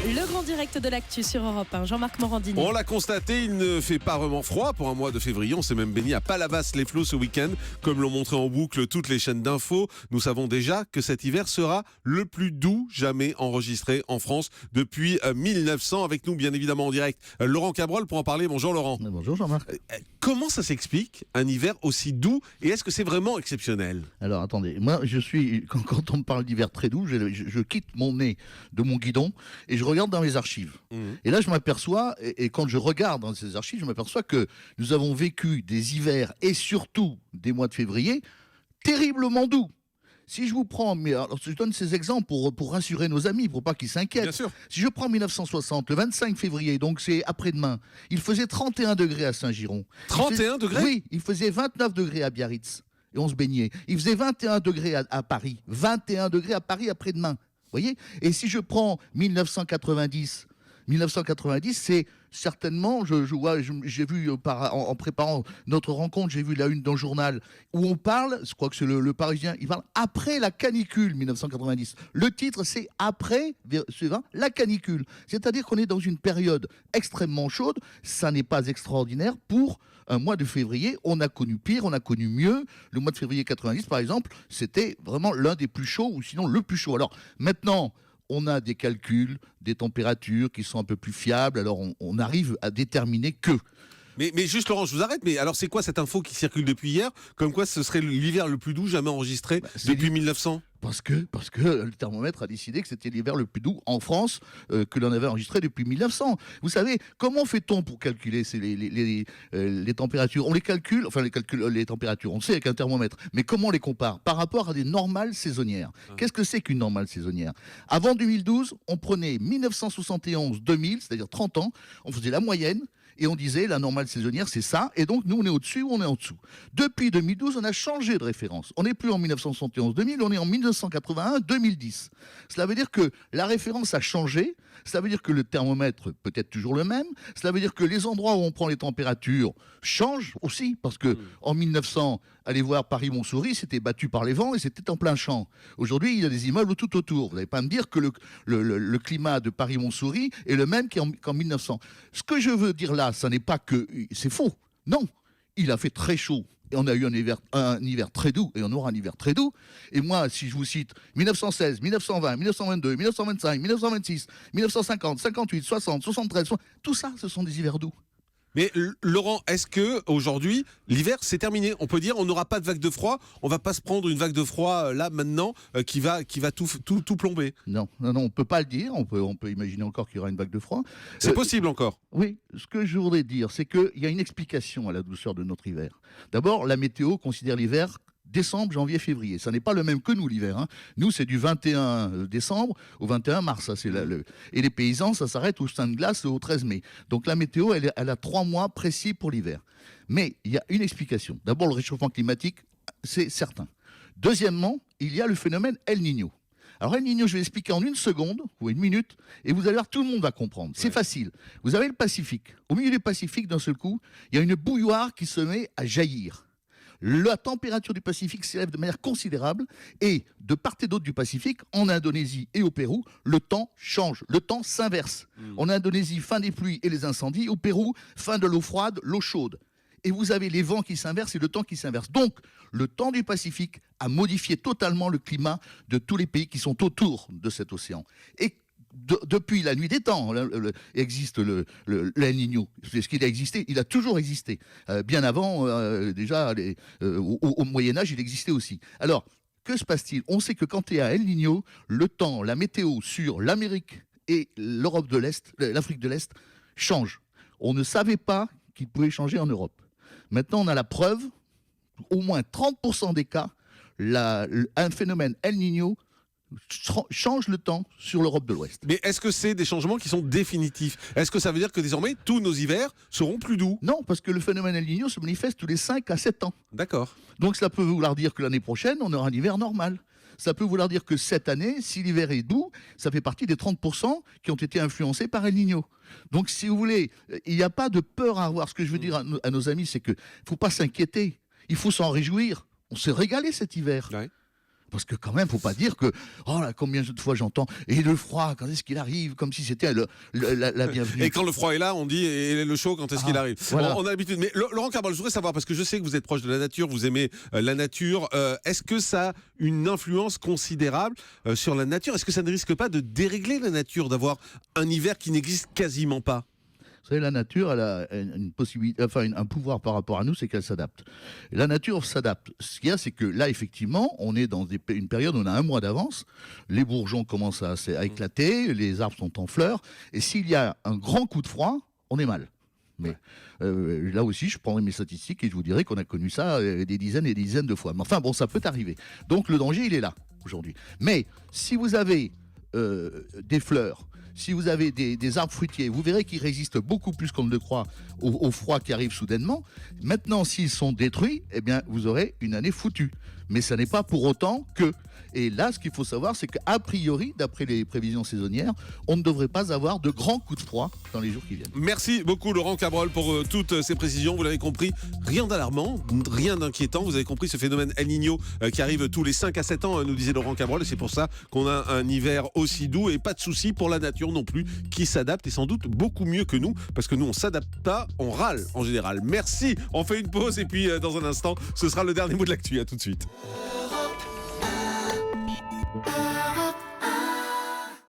Le grand direct de l'actu sur Europe 1, Jean-Marc Morandini. On l'a constaté, il ne fait pas vraiment froid pour un mois de février. On s'est même baigné à Palavas-les-Flots ce week-end. Comme l'ont montré en boucle toutes les chaînes d'infos, nous savons déjà que cet hiver sera le plus doux jamais enregistré en France depuis 1900. Avec nous, bien évidemment, en direct, Laurent Cabrol pour en parler. Bonjour Laurent. Bonjour Jean-Marc. Comment ça s'explique, un hiver aussi doux, et est-ce que c'est vraiment exceptionnel ? Alors attendez, moi quand on me parle d'hiver très doux, je quitte mon nez de mon guidon et je regarde dans les archives. Et là je m'aperçois, et quand je regarde dans ces archives, je m'aperçois que nous avons vécu des hivers et surtout des mois de février terriblement doux. Si je vous prends, alors je donne ces exemples pour rassurer nos amis, pour pas qu'ils s'inquiètent. Bien sûr. Si je prends 1960, le 25 février, donc c'est après-demain, il faisait 31 degrés à Saint-Giron. 31 degrés ? Oui, il faisait 29 degrés à Biarritz. Et on se baignait. Il faisait 21 degrés à Paris. 21 degrés à Paris après-demain. Vous voyez ? Et si je prends 1990, c'est certainement, j'ai vu en préparant notre rencontre, j'ai vu la une d'un journal où on parle, je crois que c'est le Parisien, il parle après la canicule 1990. Le titre c'est après la canicule. C'est-à-dire qu'on est dans une période extrêmement chaude, ça n'est pas extraordinaire pour un mois de février. On a connu pire, on a connu mieux. Le mois de février 90 par exemple, c'était vraiment l'un des plus chauds ou sinon le plus chaud. Alors maintenant, on a des calculs, des températures qui sont un peu plus fiables, alors on arrive à déterminer que... Mais juste Laurent, je vous arrête, mais alors c'est quoi cette info qui circule depuis hier, comme quoi ce serait l'hiver le plus doux jamais enregistré depuis 1900 ? Parce que le thermomètre a décidé que c'était l'hiver le plus doux en France que l'on avait enregistré depuis 1900. Vous savez, comment fait-on pour calculer les températures ? On les calcule, les températures, on sait avec un thermomètre, mais comment on les compare ? Par rapport à des normales saisonnières. Qu'est-ce que c'est qu'une normale saisonnière ? Avant 2012, on prenait 1971-2000, c'est-à-dire 30 ans, on faisait la moyenne, et on disait la normale saisonnière c'est ça, et donc nous on est au-dessus ou on est en dessous. Depuis 2012, on a changé de référence. On n'est plus en 1971-2000, on est en 1981-2010. Cela veut dire que la référence a changé, cela veut dire que le thermomètre peut être toujours le même, cela veut dire que les endroits où on prend les températures changent aussi, parce que en 1900, allez voir Paris-Montsouris, c'était battu par les vents et c'était en plein champ. Aujourd'hui, il y a des immeubles tout autour. Vous n'allez pas me dire que le climat de Paris-Montsouris est le même qu'en 1900. Ce que je veux dire là, ça n'est pas que... C'est faux. Non. Il a fait très chaud. Et on a eu un hiver très doux, et on aura un hiver très doux. Et moi, si je vous cite 1916, 1920, 1922, 1925, 1926, 1950, 58, 60, 73, tout ça, ce sont des hivers doux. Mais Laurent, est-ce que aujourd'hui l'hiver c'est terminé ? On peut dire on n'aura pas de vague de froid, on va pas se prendre une vague de froid là maintenant qui va tout plomber. Non, on peut pas le dire. On peut imaginer encore qu'il y aura une vague de froid. C'est possible encore. Oui, ce que je voudrais dire, c'est qu'il y a une explication à la douceur de notre hiver. D'abord, la météo considère l'hiver décembre, janvier, février. Ça n'est pas le même que nous, l'hiver. Hein. Nous, c'est du 21 décembre au 21 mars. Ça, c'est Et les paysans, ça s'arrête au Saint de Glace au 13 mai. Donc la météo, elle a 3 mois précis pour l'hiver. Mais il y a une explication. D'abord, le réchauffement climatique, c'est certain. Deuxièmement, il y a le phénomène El Niño. Alors El Niño, je vais l'expliquer en une seconde ou une minute, et vous allez voir, tout le monde va comprendre. C'est facile. Vous avez le Pacifique. Au milieu du Pacifique, d'un seul coup, il y a une bouilloire qui se met à jaillir. La température du Pacifique s'élève de manière considérable et de part et d'autre du Pacifique, en Indonésie et au Pérou, le temps change, le temps s'inverse. En Indonésie, fin des pluies et les incendies, au Pérou, fin de l'eau froide, l'eau chaude. Et vous avez les vents qui s'inversent et le temps qui s'inverse. Donc, le temps du Pacifique a modifié totalement le climat de tous les pays qui sont autour de cet océan. Et depuis la nuit des temps, existe le El Niño. Ce qu'il a existé, il a toujours existé. Bien avant, déjà, au Moyen-Âge, il existait aussi. Alors, que se passe-t-il ? On sait que quand il y a El Niño, le temps, la météo sur l'Amérique et l'Europe de l'Est, l'Afrique de l'Est, change. On ne savait pas qu'il pouvait changer en Europe. Maintenant, on a la preuve, au moins 30% des cas, un phénomène El Niño change le temps sur l'Europe de l'Ouest. Mais est-ce que c'est des changements qui sont définitifs ? Est-ce que ça veut dire que désormais tous nos hivers seront plus doux ? Non, parce que le phénomène El Niño se manifeste tous les 5 à 7 ans. D'accord. Donc ça peut vouloir dire que l'année prochaine, on aura un hiver normal. Ça peut vouloir dire que cette année, si l'hiver est doux, ça fait partie des 30% qui ont été influencés par El Niño. Donc si vous voulez, il n'y a pas de peur à avoir. Ce que je veux dire à nos amis, c'est qu'il ne faut pas s'inquiéter. Il faut s'en réjouir. On s'est régalé cet hiver. Ouais. parce que quand même, faut pas dire que, oh là, combien de fois j'entends, et le froid, quand est-ce qu'il arrive, comme si c'était la bienvenue. Et quand le froid est là, on dit, et le chaud, quand est-ce qu'il arrive. Voilà. On a l'habitude. Mais Laurent Cabrol, je voudrais savoir, parce que je sais que vous êtes proche de la nature, vous aimez la nature, est-ce que ça a une influence considérable sur la nature? Est-ce que ça ne risque pas de dérégler la nature, d'avoir un hiver qui n'existe quasiment pas? Vous savez, la nature, elle a une possibilité, enfin, un pouvoir par rapport à nous, c'est qu'elle s'adapte. Et la nature s'adapte. Ce qu'il y a, c'est que là, effectivement, on est dans une période où on a un mois d'avance. Les bourgeons commencent à éclater, les arbres sont en fleurs. Et s'il y a un grand coup de froid, on est mal. Mais là aussi, je prendrai mes statistiques et je vous dirai qu'on a connu ça des dizaines et des dizaines de fois. Mais enfin, bon, ça peut arriver. Donc le danger, il est là aujourd'hui. Mais si vous avez des fleurs, si vous avez des arbres fruitiers, vous verrez qu'ils résistent beaucoup plus qu'on ne le croit au froid qui arrive soudainement. Maintenant, s'ils sont détruits, eh bien, vous aurez une année foutue. Mais ça n'est pas pour autant que... Et là, ce qu'il faut savoir, c'est qu'a priori, d'après les prévisions saisonnières, on ne devrait pas avoir de grands coups de froid dans les jours qui viennent. Merci beaucoup Laurent Cabrol pour toutes ces précisions. Vous l'avez compris, rien d'alarmant, rien d'inquiétant. Vous avez compris ce phénomène El Niño qui arrive tous les 5 à 7 ans, nous disait Laurent Cabrol. Et c'est pour ça qu'on a un hiver aussi doux et pas de souci pour la nature non plus, qui s'adapte et sans doute beaucoup mieux que nous, parce que nous on s'adapte pas, on râle en général. Merci, on fait une pause et puis dans un instant, ce sera le dernier mot de l'actu. À tout de suite.